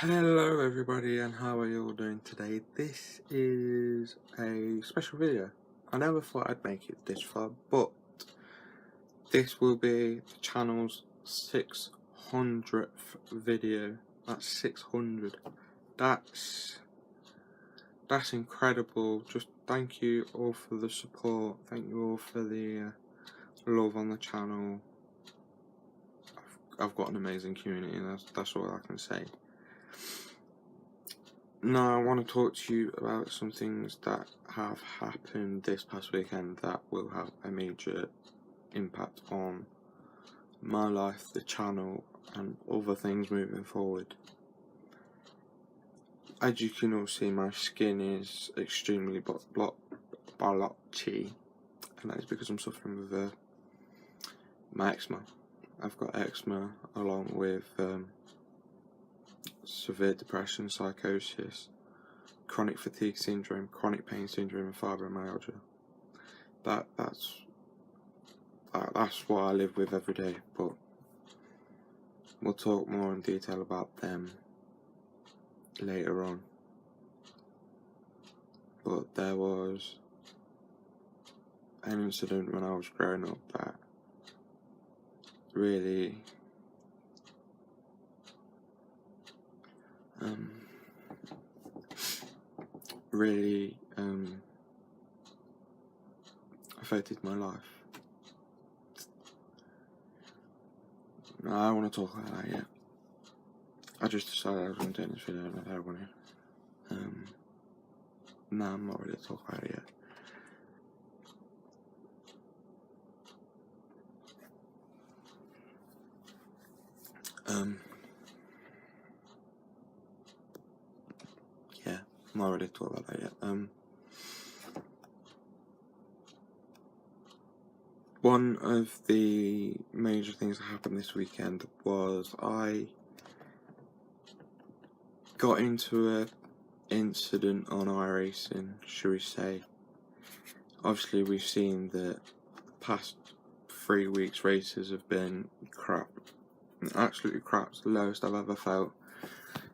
Hello everybody, and how are you all doing today? This is a special video. I never thought I'd make it this far, but this will be the channel's 600th video. That's 600. That's incredible. Just thank you all for the support. Thank you all for the love on the channel. I've got an amazing community, and that's all I can say. Now, I want to talk to you about some things that have happened this past weekend that will have a major impact on my life, the channel, and other things moving forward. As you can all see, my skin is extremely blotchy, and that is because I'm suffering with my eczema. I've got eczema along with severe depression, psychosis, chronic fatigue syndrome, chronic pain syndrome, and fibromyalgia. That's what I live with every day, but we'll talk more in detail about them later on. But there was an incident when I was growing up that really affected my life. I don't want to talk about that yet. I just decided I was going to do this video and I don't want to. No, I'm not ready to talk about it yet. Yeah, I'm not ready to talk about that yet. One of the major things that happened this weekend was I got into an incident on Iracing, shall we say. Obviously, we've seen that the past 3 weeks races have been crap. Absolutely crap. It's the lowest I've ever felt.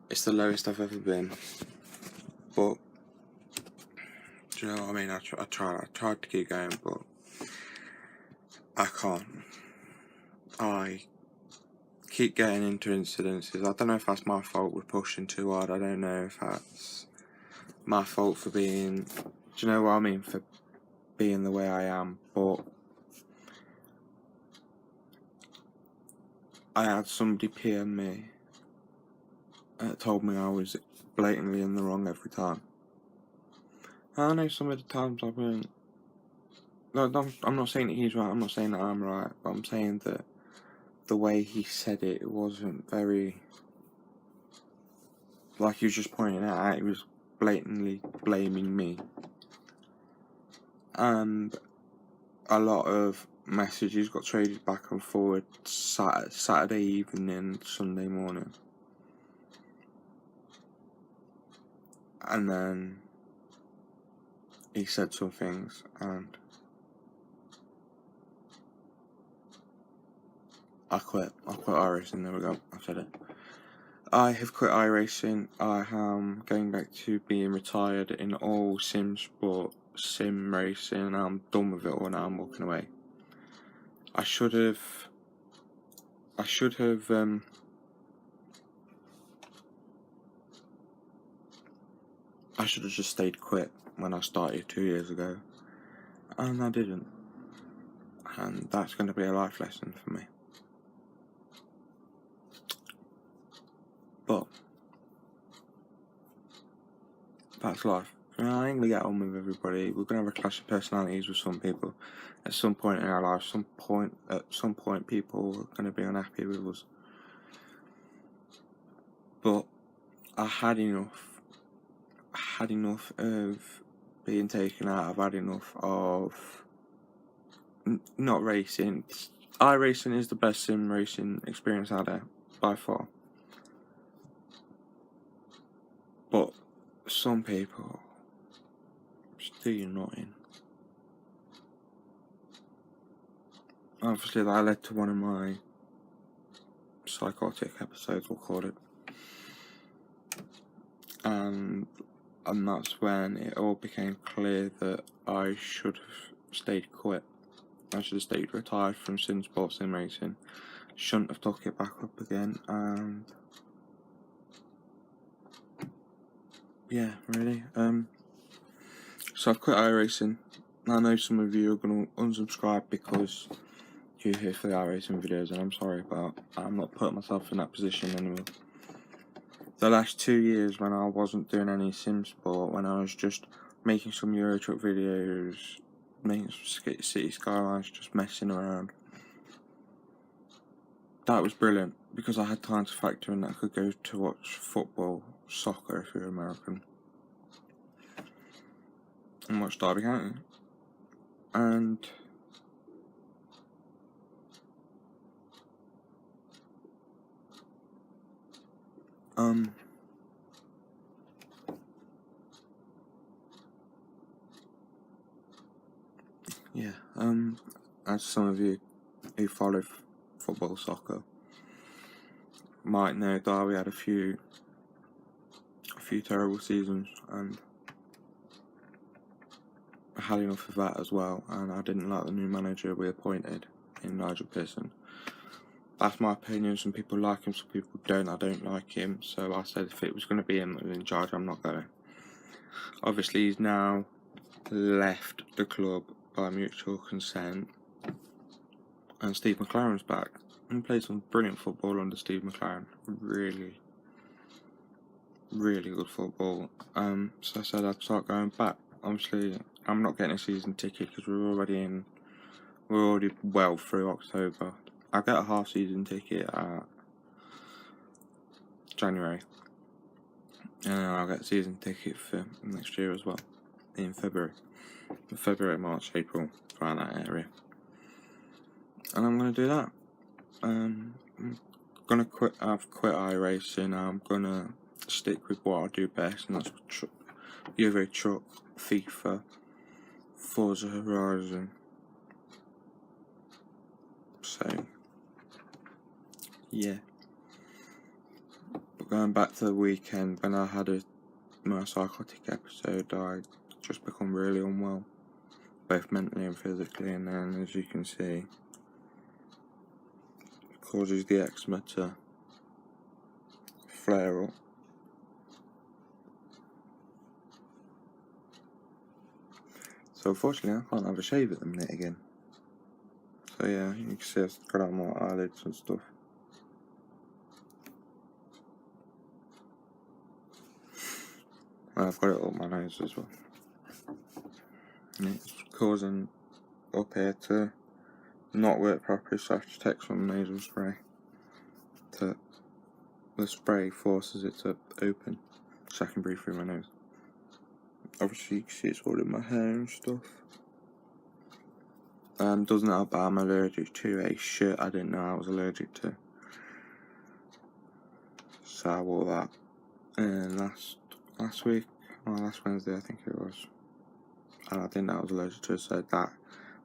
It's the lowest I've ever been. But, do you know what I mean? I tried to keep going, but I can't. I keep getting into incidences. I don't know if that's my fault with pushing too hard. I don't know if that's my fault for being, do you know what I mean, for being the way I am. But I had somebody PM me that told me I was blatantly in the wrong every time. I know some of the times I've been. No, I'm not saying that he's right, I'm not saying that I'm right, but I'm saying that the way he said it wasn't very, like he was just pointing out, he was blatantly blaming me. And a lot of messages got traded back and forward Saturday evening, Sunday morning. And then he said some things, and I quit iRacing. There we go, I said it. I have quit iRacing. I am going back to being retired in all sim sport, sim racing. I'm done with it all now. I'm walking away. I should have just stayed quit when I started 2 years ago, and I didn't. And that's going to be a life lesson for me. But that's life. I ain't gonna get on with everybody. We're gonna have a clash of personalities with some people. At some point in our lives, at some point, people are gonna be unhappy with us. But I had enough. I had enough of being taken out. I've had enough of not racing. iRacing is the best sim racing experience out there by far. But some people just do you nothing. Obviously, that led to one of my psychotic episodes, we'll call it. and that's when it all became clear that I should have stayed quit. I should have stayed retired from sim sports sim racing. Shouldn't have took it back up again, and yeah, really. So I've quit iRacing. I know some of you are going to unsubscribe because you're here for the iRacing videos, and I'm sorry, but I'm not putting myself in that position anymore. The last 2 years when I wasn't doing any sim sport, when I was just making some Euro Truck videos, making some city skylines, just messing around, that was brilliant because I had time to factor in that I could go to watch football, soccer if you're American, and watch Derby County. And yeah, as some of you who follow football, soccer might know, Derby had a few terrible seasons, and I had enough of that as well, and I didn't like the new manager we appointed in Nigel Pearson. That's my opinion. Some people like him, some people don't. I don't like him, so I said if it was going to be him in charge, I'm not going. Obviously, he's now left the club by mutual consent, and Steve McLaren's back and played some brilliant football under Steve McLaren. Really, really good football. So I said I'd start going back. Obviously, I'm not getting a season ticket because we're already well through October. I get a half season ticket at January, and then I'll get a season ticket for next year as well in February, March, April, around that area. And I'm gonna do that. I'm gonna quit. I've quit iRacing. I'm gonna stick with what I do best, and that's Euro Truck, FIFA, Forza Horizon. So yeah. But going back to the weekend, when I had my psychotic episode, I just become really unwell, both mentally and physically, and then, as you can see, it causes the eczema to flare up. So unfortunately, I can't have a shave at the minute again. So yeah, you can see I've got on my eyelids and stuff. And I've got it up my nose as well. And it's causing up here to not work properly, so I have to take some nasal spray. The spray forces it to open, so I can breathe through my nose. Obviously, you can see it's all in my hair and stuff. Doesn't help that I'm allergic to a shirt I didn't know I was allergic to. So I wore that last week, or last Wednesday I think it was. And I didn't know I was allergic to it, so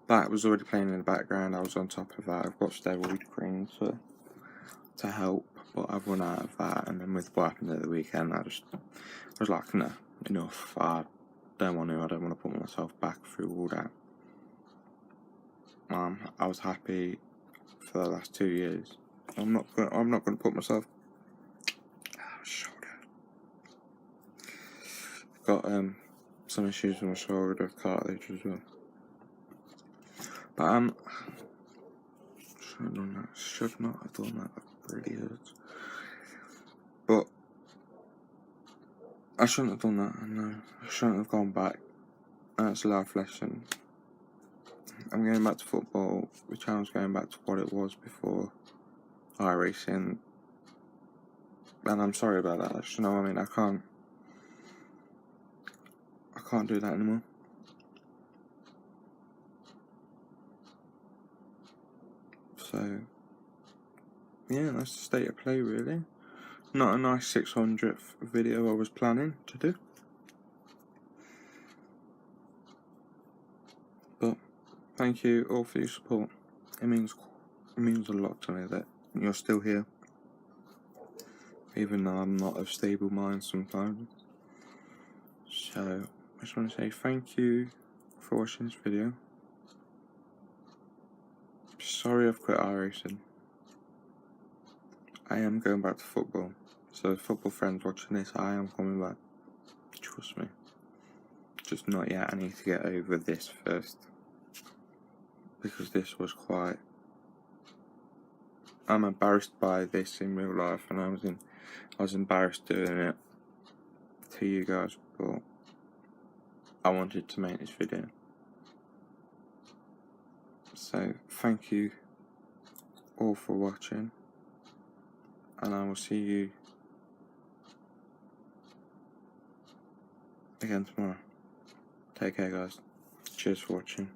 that was already playing in the background. I was on top of that. I've got steroid cream to help, but I've run out of that. And then with what happened at the weekend, I was like, no, enough. I don't want to put myself back through all that. I was happy for the last 2 years. I'm not going to put myself. Shoulder. Got some issues with my shoulder, with cartilage as well. But should not have done that. That really hurts. But I shouldn't have done that. No, I shouldn't have gone back. That's a life lesson. I'm going back to football. The channel's going back to what it was before iRacing. And I'm sorry about that. You know what I mean? I can't do that anymore. So yeah, that's the state of play really. Not a nice 600th video I was planning to do. But thank you all for your support. It means a lot to me that you're still here. Even though I'm not of stable mind sometimes. So I just want to say thank you for watching this video. Sorry I've quit iRacing. I am going back to football. So football friends watching this, I am coming back. Trust me. Just not yet. I need to get over this first. Because this was quite... I'm embarrassed by this in real life, and I was embarrassed doing it to you guys, but I wanted to make this video. So thank you all for watching, and I will see you again tomorrow. Take care, guys. Cheers for watching.